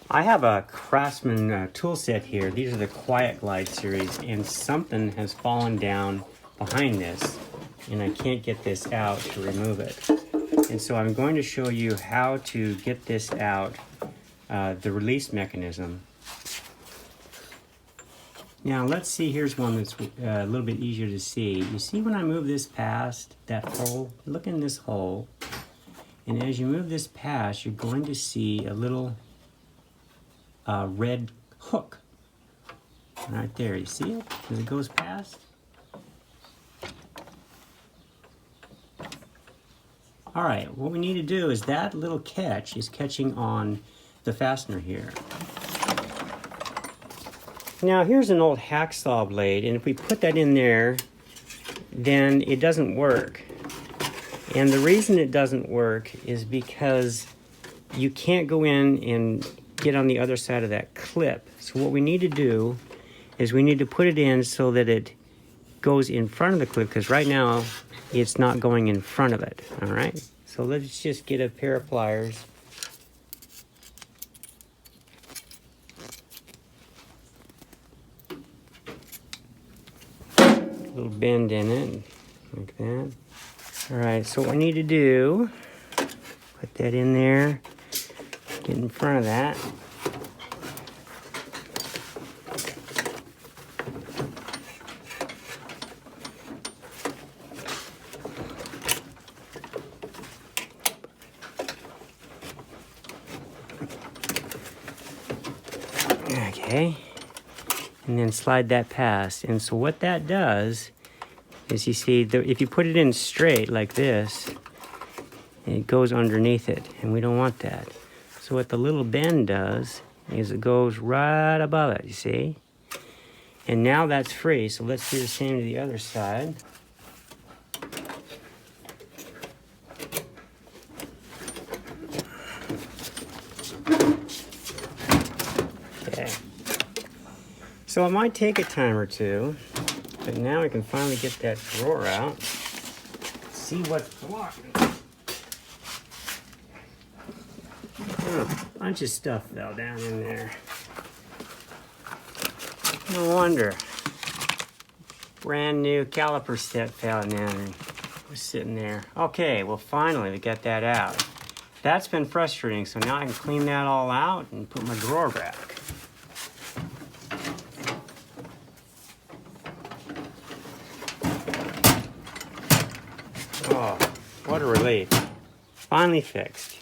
I have a Craftsman tool set here. These are the Quiet Glide series, and something has fallen down behind this, and I can't get this out to remove it. And so I'm going to show you how to get this out, the release mechanism. Now let's see, here's one that's a little bit easier to see. You see when I move this past that hole? Look in this hole, and as you move this past, you're going to see a little red hook right there. You see it as it goes past? All right, what we need to do is that little catch is catching on the fastener here. Now here's an old hacksaw blade, and if we put that in there, then it doesn't work. And the reason it doesn't work is because you can't go in and get on the other side of that clip. So what we need to do is we need to put it in so that it goes in front of the clip, because right now it's not going in front of it. All right, so let's just get a pair of pliers. A little bend in it, like that. All right, so what we need to do, put that in there, get in front of that. Okay, and then slide that past. And so what that does is, you see, if you put it in straight like this, it goes underneath it, and we don't want that. So what the little bend does is it goes right above it, you see? And now that's free, so let's do the same to the other side. Okay. So it might take a time or two, but now we can finally get that drawer out. See what's blocking. Bunch of stuff fell down in there. No wonder. Brand new caliper set fell down and was sitting there. Okay, well finally we got that out. That's been frustrating, so now I can clean that all out and put my drawer back. Oh, what a relief. Finally fixed.